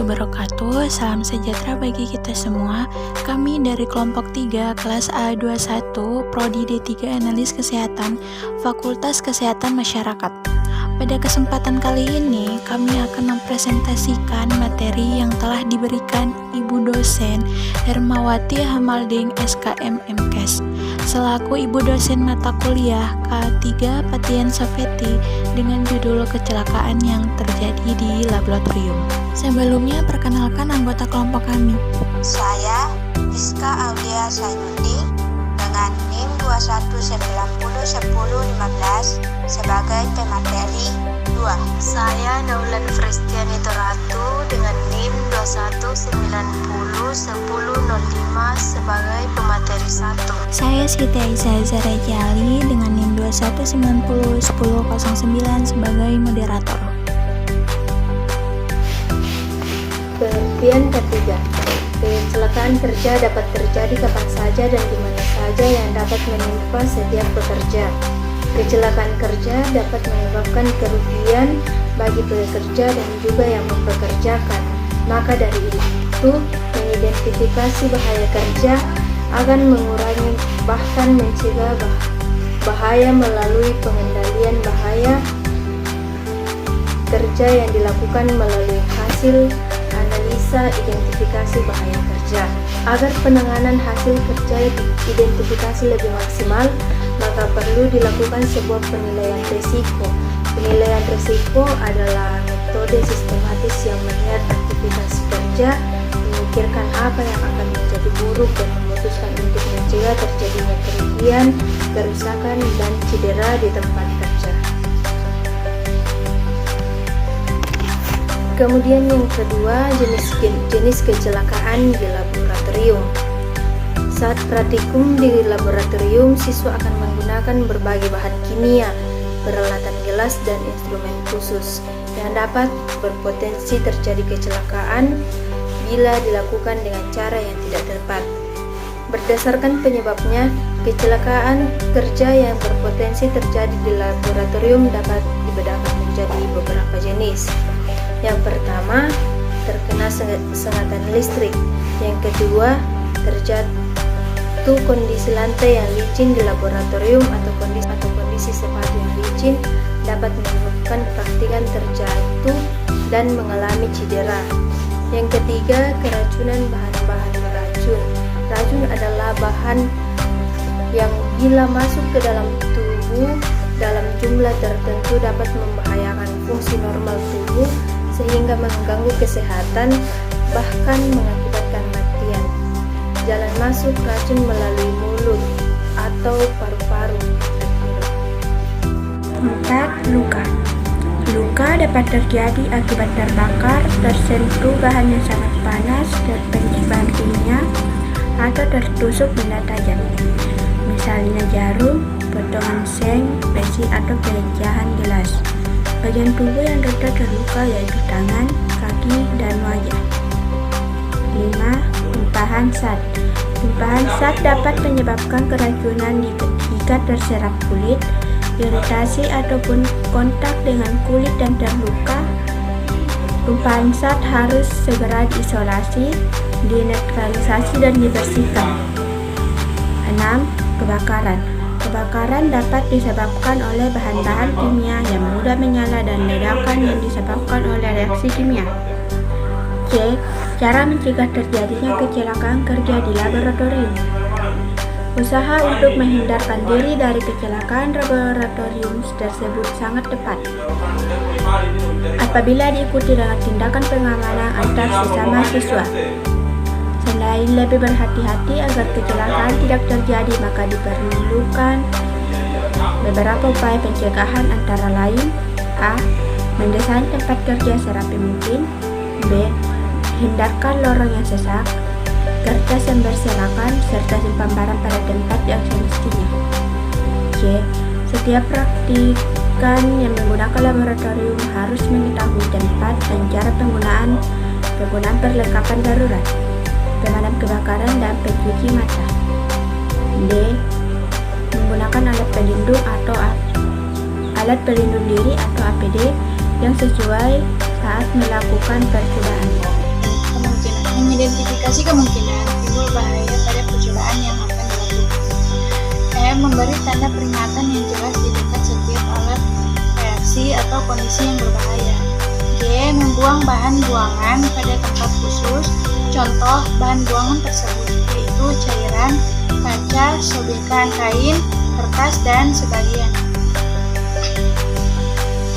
wabarakatuh. Salam sejahtera bagi kita semua. Kami dari kelompok 3 kelas A21 Prodi D3 Analis Kesehatan Fakultas Kesehatan Masyarakat. Pada kesempatan kali ini kami akan mempresentasikan materi yang telah diberikan Ibu dosen Hermawati Hamalding SKM MKes selaku Ibu dosen mata kuliah K3 Patian Safety dengan judul kecelakaan yang terjadi di laboratorium. Sebelumnya perkenalkan anggota kelompok kami. Saya Rizka Aulia Sainuddin dengan NIM 21901015 sebagai pemateri 2. Saya Naulan Fristiani Toratu dengan NIM 21901005 sebagai pemateri 1. Saya Siti Aisyah Zarajali dengan NIM 21901009 sebagai moderator. Pengertian ketiga, kecelakaan kerja dapat terjadi kapan saja dan di mana saja yang dapat menimpa setiap pekerja. Kecelakaan kerja dapat menyebabkan kerugian bagi pekerja dan juga yang mempekerjakan. Maka dari itu, mengidentifikasi bahaya kerja akan mengurangi bahkan mencegah bahaya melalui pengendalian bahaya kerja yang dilakukan melalui hasil analisa identifikasi bahaya kerja. Agar penanganan hasil kerja identifikasi lebih maksimal, maka perlu dilakukan sebuah penilaian risiko. Penilaian risiko adalah metode sistematis yang melihat aktivitas kerja, memikirkan apa yang akan menjadi buruk dan memutuskan untuk mencegah terjadinya kerugian, kerusakan, dan cedera di tempat kerja. Kemudian yang kedua, jenis kecelakaan di laboratorium. Saat praktikum di laboratorium, siswa akan menggunakan berbagai bahan kimia, peralatan gelas, dan instrumen khusus yang dapat berpotensi terjadi kecelakaan bila dilakukan dengan cara yang tidak tepat. Berdasarkan penyebabnya, kecelakaan kerja yang berpotensi terjadi di laboratorium dapat dibedakan menjadi beberapa jenis. Yang pertama, terkena sengatan listrik. Yang kedua, terjatuh kondisi lantai yang licin di laboratorium atau kondisi sepatu yang licin dapat menyebabkan praktikan terjatuh dan mengalami cedera. Yang ketiga, keracunan bahan-bahan beracun. Racun adalah bahan yang bila masuk ke dalam tubuh dalam jumlah tertentu dapat membahayakan fungsi normal tubuh sehingga mengganggu kesehatan, bahkan mengakibatkan kematian. Jalan masuk racun melalui mulut atau paru-paru. 4. Luka. Luka dapat terjadi akibat terbakar, tersentuh bahan yang sangat panas, terbenci bahan kimia, atau tertusuk benda tajam. Misalnya jarum, potongan seng, besi, atau pecahan gelas. Bagian tubuh yang rentan terluka yaitu tangan, kaki, dan wajah. 5. Tumpahan zat. Tumpahan zat dapat menyebabkan keracunan jika terserap kulit, iritasi, ataupun kontak dengan kulit dan terluka. Tumpahan zat harus segera diisolasi, dinetralisasi, dan dibersihkan. 6. Kebakaran. Kebakaran dapat disebabkan oleh bahan-bahan kimia yang mudah menyala dan ledakan yang disebabkan oleh reaksi kimia. C. Cara mencegah terjadinya kecelakaan kerja di laboratorium. Usaha untuk menghindarkan diri dari kecelakaan laboratorium tersebut sangat tepat apabila diikuti dengan tindakan pengamanan antar sesama siswa. Selain lebih berhati-hati agar kecelakaan tidak terjadi, maka diperlukan beberapa upaya pencegahan antara lain: A. Mendesain tempat kerja serapi mungkin. B. Hindarkan lorong yang sesak, kertas yang berserakan, serta simpan barang pada tempat yang semestinya. C. Setiap praktikan yang menggunakan laboratorium harus mengetahui tempat dan cara penggunaan perlengkapan darurat, pemadam kebakaran, dan pencuci mata. D. Menggunakan alat pelindung diri atau APD yang sesuai saat melakukan percobaan. Mengidentifikasi kemungkinan timbul bahaya pada percobaan yang akan dilakukan. Memberi tanda peringatan yang jelas di dekat setiap alat reaksi atau kondisi yang berbahaya. G. Membuang bahan buangan pada tempat khusus. Contoh bahan buangan tersebut yaitu cairan, kaca, sobekan kain, kertas, dan sebagainya.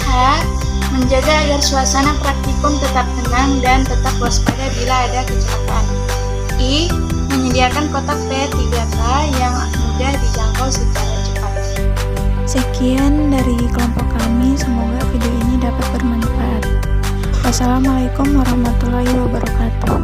H. Menjaga agar suasana praktikum tetap tenang dan tetap waspada bila ada kecelakaan. I. Menyediakan kotak P3K yang mudah dijangkau secara cepat. Sekian dari kelompok kami, semoga video ini dapat bermanfaat. Wassalamualaikum warahmatullahi wabarakatuh.